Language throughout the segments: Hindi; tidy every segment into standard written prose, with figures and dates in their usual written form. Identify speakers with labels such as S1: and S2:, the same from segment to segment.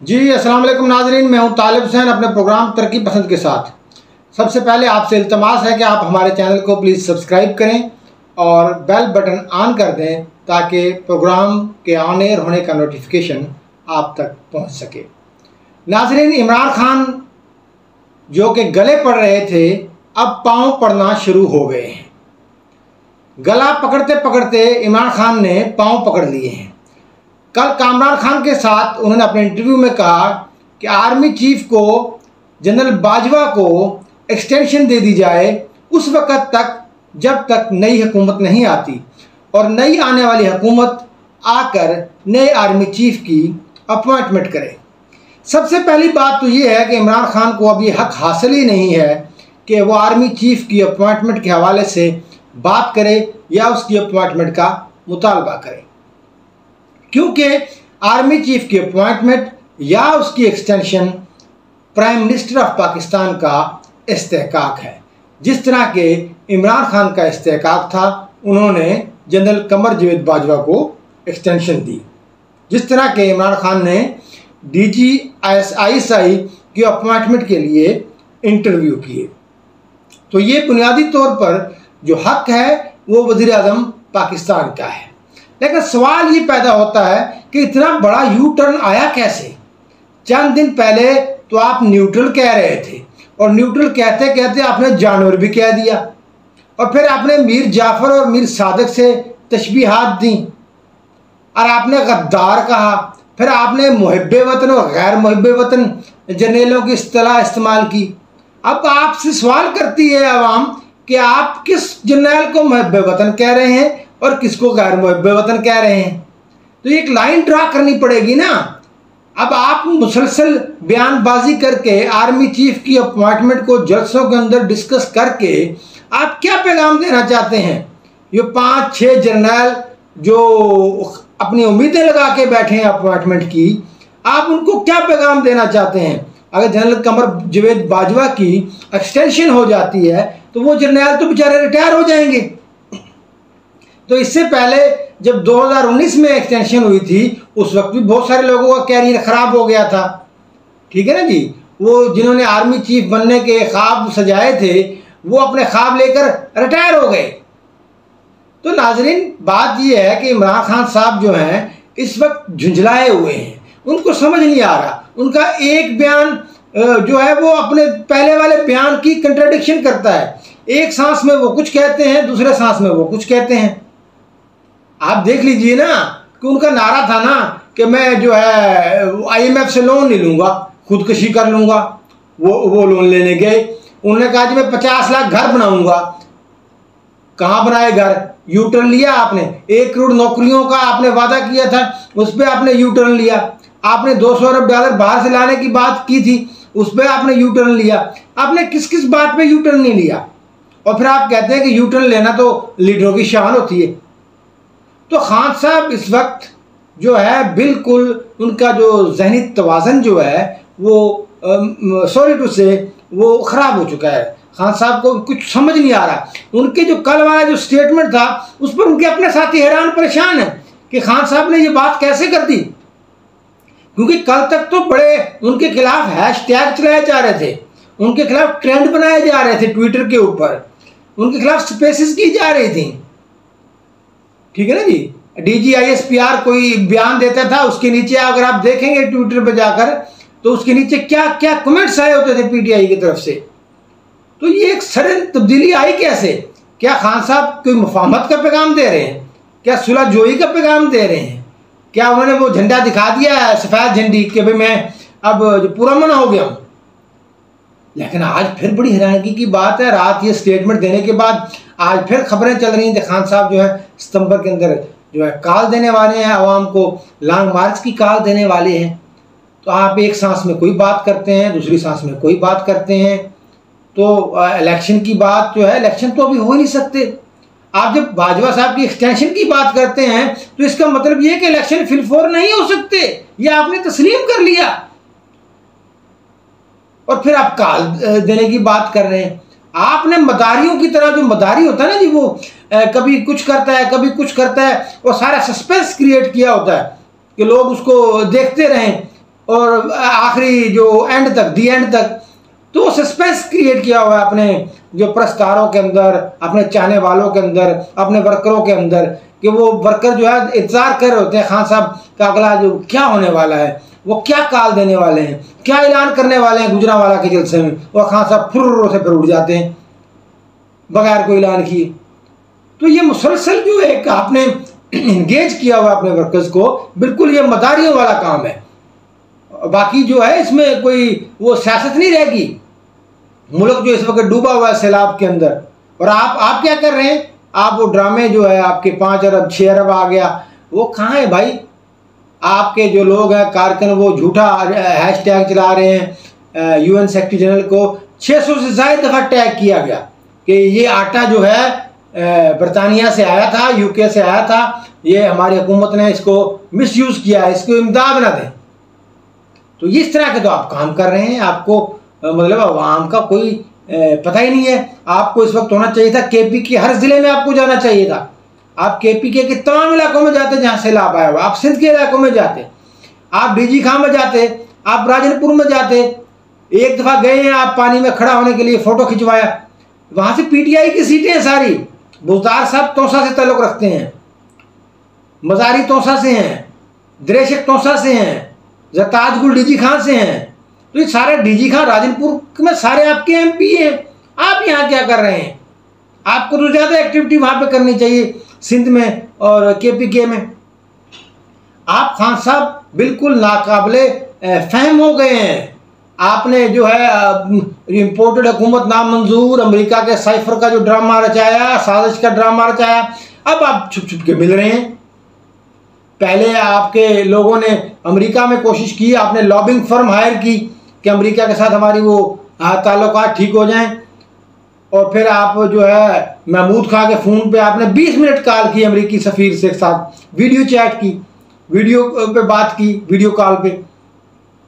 S1: जी अस्सलाम वालेकुम नाज़रीन, मैं हूं तालिब हुसैन अपने प्रोग्राम तरक्की पसंद के साथ। सबसे पहले आपसे इल्तमास है कि आप हमारे चैनल को प्लीज़ सब्सक्राइब करें और बेल बटन ऑन कर दें ताकि प्रोग्राम के ऑन एयर होने का नोटिफिकेशन आप तक पहुंच सके। नाज़रीन, इमरान खान जो कि गले पड़ रहे थे अब पाँव पड़ना शुरू हो गए हैं। गला पकड़ते पकड़ते इमरान खान ने पाँव पकड़ लिए हैं। कल कामरान खान के साथ उन्होंने अपने इंटरव्यू में कहा कि आर्मी चीफ को जनरल बाजवा को एक्सटेंशन दे दी जाए उस वक़्त तक जब तक नई हुकूमत नहीं आती और नई आने वाली हुकूमत आकर नए आर्मी चीफ की अपॉइंटमेंट करे। सबसे पहली बात तो ये है कि इमरान खान को अभी हक हासिल ही नहीं है कि वो आर्मी चीफ की अपॉइंटमेंट के हवाले से बात करे या उसकी अपॉइंटमेंट का मुतालबा करे, क्योंकि आर्मी चीफ की अपॉइंटमेंट या उसकी extension prime minister of Pakistan का इस्तेहकाक है। जिस तरह के इमरान खान का इस्तेहकाक था, उन्होंने जनरल कमर जावेद बाजवा को एक्सटेंशन दी। जिस तरह के इमरान खान ने DGISI की अपॉइंटमेंट के लिए इंटरव्यू किए। तो ये बुनियादी तौर पर जो हक है वो वज़ीर आज़म पाकिस्तान का है। लेकिन सवाल ये पैदा होता है कि इतना बड़ा यू टर्न आया कैसे। चंद दिन पहले तो आप न्यूट्रल कह रहे थे और न्यूट्रल कहते कहते आपने जानवर भी कह दिया, और फिर आपने मीर जाफ़र और मीर सादिक से तशबीहात दी और आपने गद्दार कहा। फिर आपने मुहिब्बे वतन और गैर मुहिब्बे वतन जर्नलों की इस्तिलाह इस्तेमाल की। अब आपसे सवाल करती है आवाम कि आप किस जर्नल को मुहिब्बे वतन कह रहे हैं और किसको गैर मुहिब्बे वतन कह रहे हैं। तो एक लाइन ड्रा करनी पड़ेगी ना। अब आप मुसलसल बयानबाजी करके आर्मी चीफ की अपॉइंटमेंट को जलसों के अंदर डिस्कस करके आप क्या पैगाम देना चाहते हैं। ये 5-6 जर्नल जो अपनी उम्मीदें लगा के बैठे हैं अपॉइंटमेंट की, आप उनको क्या पैगाम देना चाहते हैं। अगर जनरल कमर जावेद बाजवा की एक्सटेंशन हो जाती है तो वो जर्नल तो बेचारे रिटायर हो जाएंगे। तो इससे पहले जब 2019 में एक्सटेंशन हुई थी उस वक्त भी बहुत सारे लोगों का कैरियर ख़राब हो गया था, ठीक है ना जी। वो जिन्होंने आर्मी चीफ बनने के ख्वाब सजाए थे वो अपने ख्वाब लेकर रिटायर हो गए। तो नाजरीन, बात ये है कि इमरान खान साहब जो हैं इस वक्त झुंझलाए हुए हैं, उनको समझ नहीं आ रहा। उनका एक बयान जो है वो अपने पहले वाले बयान की कंट्राडिक्शन करता है। एक सांस में वो कुछ कहते हैं, दूसरे सांस में वो कुछ कहते हैं। आप देख लीजिए ना कि उनका नारा था ना कि मैं जो है IMF से लोन नहीं लूँगा, खुदकशी कर लूँगा। वो लोन लेने गए, उन्होंने कहा कि मैं 50 लाख घर बनाऊँगा। कहाँ बनाए घर? यू टर्न लिया आपने। 1 करोड़ नौकरियों का आपने वादा किया था, उस पर आपने यू टर्न लिया। आपने $200 अरब बाहर से लाने की बात की थी, उस पर आपने यू टर्न लिया। आपने किस किस बात पे यू टर्न नहीं लिया? और फिर आप कहते हैं कि यू टर्न लेना तो लीडरों की शान होती है। तो खान साहब इस वक्त जो है बिल्कुल उनका जो जहनी तवाज़न जो है वो सॉरी टू से वो ख़राब हो चुका है। खान साहब को कुछ समझ नहीं आ रहा। उनके जो कल वाला जो स्टेटमेंट था उस पर उनके अपने साथी हैरान परेशान है कि खान साहब ने ये बात कैसे कर दी, क्योंकि कल तक तो बड़े उनके खिलाफ हैशटैग चलाए जा रहे थे, उनके खिलाफ ट्रेंड बनाए जा रहे थे ट्विटर के ऊपर, उनके खिलाफ स्पेसिस की जा रही थी, ठीक है ना जी। DGISPR कोई बयान देता था, उसके नीचे अगर आप देखेंगे ट्विटर पर जाकर तो उसके नीचे क्या क्या कमेंट्स आए होते थे PTI की तरफ से। तो ये एक सडन तब्दीली आई कैसे? क्या खान साहब कोई मुफाहमत का पैगाम दे रहे हैं? क्या सुलह जोई का पैगाम दे रहे हैं? क्या उन्होंने वो झंडा दिखा दिया है सफ़ेद झंडी कि भाई मैं अब पूरा मना हो गया हूँ? लेकिन आज फिर बड़ी हैरानगी की बात है, रात ये स्टेटमेंट देने के बाद आज फिर खबरें चल रही हैं कि खान साहब जो है सितंबर के अंदर जो है कॉल देने वाले हैं, आवाम को लॉन्ग मार्च की कॉल देने वाले हैं। तो आप एक सांस में कोई बात करते हैं, दूसरी सांस में कोई बात करते हैं। तो इलेक्शन की बात जो है, इलेक्शन तो अभी हो ही नहीं सकते। आप जब बाजवा साहब की एक्सटेंशन की बात करते हैं तो इसका मतलब ये कि इलेक्शन फिलफोर नहीं हो सकते, ये आपने तस्लीम कर लिया और फिर आप कॉल देने की बात कर रहे हैं। आपने मदारियों की तरह, जो मदारी होता है ना जी, वो कभी कुछ करता है कभी कुछ करता है, और सारा सस्पेंस क्रिएट किया होता है कि लोग उसको देखते रहें और आखिरी जो एंड तक, दी एंड तक। तो सस्पेंस क्रिएट किया हुआ है अपने जो प्रस्तारों के अंदर, अपने चाहने वालों के अंदर, अपने वर्करों के अंदर, कि वो वर्कर जो है इंतजार कर रहे होते हैं खान साहब का अगला जो क्या होने वाला है, वो क्या काल देने वाले हैं, क्या ऐलान करने वाले हैं गुजरांवाला के जलसे में। और खान साहब फुर्र से फिर उठ जाते हैं बगैर कोई ऐलान किए। तो ये मुसलसल जो एक आपने इंगेज किया हुआ अपने वर्कर्स को, बिल्कुल ये मदारियों वाला काम है। बाकी जो है इसमें कोई वो सियासत नहीं रहेगी। मुल्क जो इस वक्त डूबा हुआ है सैलाब के अंदर, और आप क्या कर रहे हैं? आप वो ड्रामे जो है आपके 5 अरब 6 अरब आ गया, वो कहाँ है भाई? आपके जो लोग हैं कारकुन, वो झूठा हैशटैग चला रहे हैं। UN सेक्रेटरी जनरल को 600 से ज़्यादा दफ़ा टैग किया गया कि ये आटा जो है बरतानिया से आया था, UK से आया था, ये हमारी हुकूमत ने इसको मिसयूज़ किया है, इसको इमदाद ना दें। तो इस तरह के तो आप काम कर रहे हैं। आपको मतलब आवाम का कोई पता ही नहीं है। आपको इस वक्त होना चाहिए था KP के हर ज़िले में आपको जाना चाहिए था। आप KP के तमाम इलाकों में जाते जहाँ सैलाब आया हुआ, आप सिंध के इलाकों में जाते, आप DG खां में जाते, आप राजनपुर में जाते। एक दफ़ा गए हैं आप पानी में खड़ा होने के लिए, फ़ोटो खिंचवाया। वहाँ से PTI की सीटें हैं सारी। बुज़दार साहब तौसा से ताल्लुक़ रखते हैं, मज़ारी तौसा से हैं, दरेशक तौसा से हैं, ज़रताज गुल DG खां से हैं। तो ये सारे DG खां राजनपुर में सारे आपके MP हैं। आप यहाँ क्या कर रहे हैं? आपको तो ज़्यादा एक्टिविटी वहाँ पे करनी चाहिए सिंध में और KPK में। आप खान साहब बिल्कुल नाकाबिले फहम हो गए हैं। आपने जो है इम्पोर्टेड हुकूमत नामंजूर, अमेरिका के साइफर का जो ड्रामा रचाया, साजिश का ड्रामा रचाया, अब आप छुप छुप के मिल रहे हैं। पहले आपके लोगों ने अमेरिका में कोशिश की, आपने लॉबिंग फर्म हायर की कि अमेरिका के साथ हमारी वो ताल्लुकात ठीक हो जाएं। और फिर आप जो है महमूद खां के फ़ोन पे आपने 20 मिनट कॉल की अमेरिकी सफ़ीर से साथ, वीडियो चैट की, वीडियो पे बात की, वीडियो कॉल पे।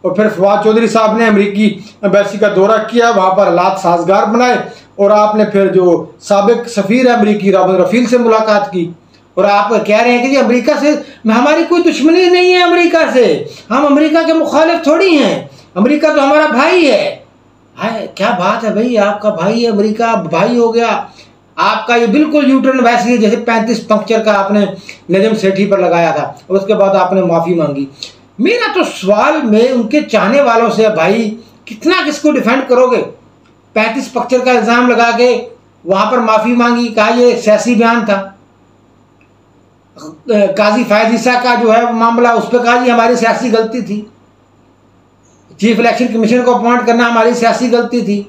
S1: और फिर फवाद चौधरी साहब ने अमेरिकी एम्बेसी का दौरा किया, वहाँ पर हालात साजगार बनाए। और आपने फिर जो साबिक सफ़ीर है अमेरिकी रॉबर्ट रफ़ील से मुलाकात की। और आप कह रहे हैं कि जी अमेरिका से हमारी कोई दुश्मनी नहीं है, अमेरिका से हम अमेरिका के मुखालिफ थोड़ी हैं, अमेरिका तो हमारा भाई है। क्या बात है भाई, आपका भाई है अमेरिका, भाई हो गया आपका। ये बिल्कुल यूटर्न वैसे ही जैसे 35 पंक्चर का आपने नजम सेठी पर लगाया था और उसके बाद आपने माफ़ी मांगी। मेरा तो सवाल में उनके चाहने वालों से, भाई कितना किसको डिफेंड करोगे? 35 पंक्चर का इल्ज़ाम लगा के वहाँ पर माफ़ी मांगी, कहा ये सियासी बयान था। काजी फायद ईसा का जो है मामला, उस पर कहा जी हमारी सियासी गलती थी। चीफ इलेक्शन कमीशन को अपॉइंट करना हमारी सियासी गलती थी।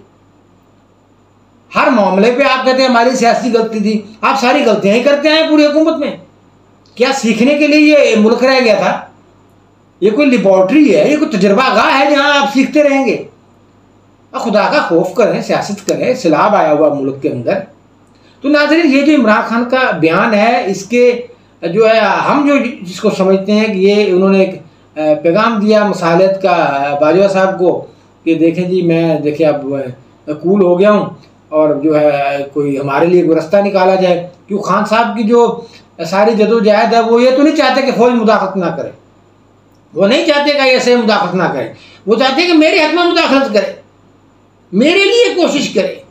S1: हर मामले पे आप कहते हैं हमारी सियासी गलती थी। आप सारी गलतियां ही करते हैं पूरी हुकूमत में। क्या सीखने के लिए ये मुल्क रह गया था? ये कोई लेबॉर्ट्री है, ये कोई तजर्बागाह है जहां आप सीखते रहेंगे? खुदा का खौफ करें, सियासत करें, सैलाब आया हुआ मुल्क के अंदर। तो नाज़रीन, ये जो इमरान खान का बयान है, इसके जो है हम जो जिसको समझते हैं कि ये उन्होंने एक पैगाम दिया मसालत का बाजवा साहब को कि देखें जी मैं देखिए अब कूल हो गया हूँ और जो है कोई हमारे लिए कोई रास्ता निकाला जाए। क्यों खान साहब की जो सारी जदोजहद है वो ये तो नहीं चाहते कि फ़ौज मुदाखलत ना करे, वो नहीं चाहते कि ऐसे मुदाखलत ना करे, वो चाहते कि मेरे हक में मुदाखलत करे, मेरे लिए कोशिश करे,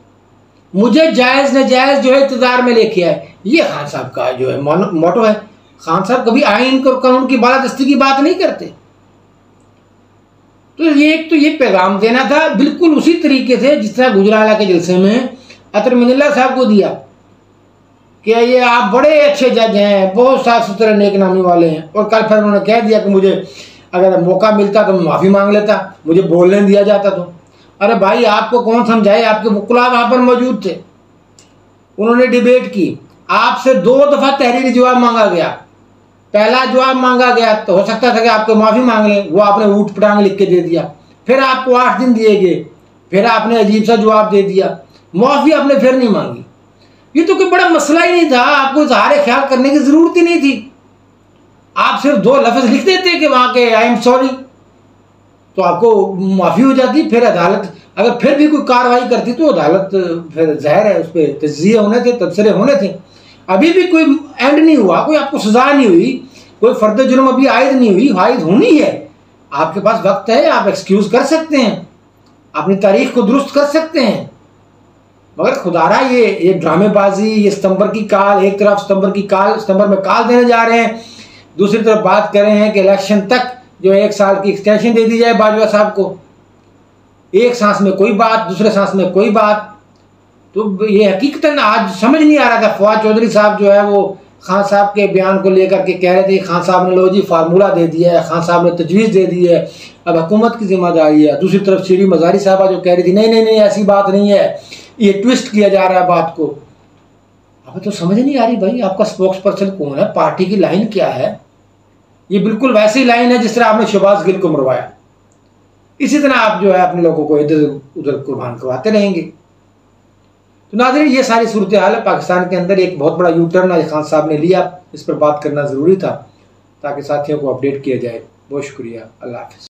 S1: मुझे जायज़ नाजायज़ जो है इक़्तिदार में लेके आए। ये खान साहब का जो है मोटो है। खान साहब कभी आइन और कानून की बालादस्ती की बात नहीं करते। तो ये पैगाम देना था बिल्कुल उसी तरीके से जिस तरह गुजरांवाला के जलसे में अतर मिनल्ला साहब को दिया कि ये आप बड़े अच्छे जज हैं, बहुत साफ सुथरे नेक नामी वाले हैं। और कल फिर उन्होंने कह दिया कि मुझे अगर मौका मिलता तो मैं माफ़ी मांग लेता, मुझे बोलने दिया जाता तो। अरे भाई आपको कौन समझाए, आपके वकील वहाँ पर मौजूद थे, उन्होंने डिबेट की, आपसे 2 दफ़ा तहरीरी जवाब मांगा गया। पहला जवाब मांगा गया तो हो सकता था कि आपको माफ़ी मांग लें, वो आपने ऊट पटांग लिख के दे दिया। फिर आपको 8 दिन दिए गए, फिर आपने अजीब सा जवाब दे दिया, माफ़ी आपने फिर नहीं मांगी। ये तो कोई बड़ा मसला ही नहीं था, आपको इज़हार ख्याल करने की ज़रूरत ही नहीं थी। आप सिर्फ 2 लफ्ज़ लिख देते कि वहाँ के आई एम सॉरी, तो आपको माफ़ी हो जाती। फिर अदालत अगर फिर भी कोई कार्रवाई करती तो अदालत फिर ज़ाहिर है उस पर तज्ज़िये होने थे, तबसरे होने थे। अभी भी कोई एंड नहीं हुआ, कोई आपको सज़ा नहीं हुई, कोई फ़र्द जुर्म अभी आयद नहीं हुई, आयद होनी है। आपके पास वक्त है, आप एक्सक्यूज कर सकते हैं, अपनी तारीख को दुरुस्त कर सकते हैं। मगर खुदारा ये ड्रामेबाजी, ये सितंबर की काल, एक तरफ सितंबर में काल देने जा रहे हैं, दूसरी तरफ बात कर रहे हैं कि इलेक्शन तक जो 1 साल की एक्सटेंशन दे दी जाए बाजवा साहब को। एक सांस में कोई बात, दूसरे सांस में कोई बात। तो ये हकीकतन आज समझ नहीं आ रहा था। फवाद चौधरी साहब जो है वो खान साहब के बयान को लेकर के कह रहे थे, खान साहब ने लो जी फार्मूला दे दिया है, खान साहब ने तजवीज़ दे दी है, अब हुकूमत की जिम्मेदारी है। दूसरी तरफ श्री मज़ारी साहबा जो कह रही थी नहीं नहीं नहीं ऐसी बात नहीं है, ये ट्विस्ट किया जा रहा है बात को। अब तो समझ नहीं आ रही भाई आपका स्पोक्स पर्सन कौन है, पार्टी की लाइन क्या है। ये बिल्कुल वैसी लाइन है जिस तरह आपने शहबाज गिल को मरवाया, इसी तरह आप जो है अपने लोगों को इधर उधर कुर्बान करवाते रहेंगे। तो नाज़रीन, ये सारी सूरत हाल है पाकिस्तान के अंदर। एक बहुत बड़ा यू टर्न आज खान साहब ने लिया, इस पर बात करना ज़रूरी था ताकि साथियों को अपडेट किया जाए। बहुत शुक्रिया, अल्लाह हाफ़िज़।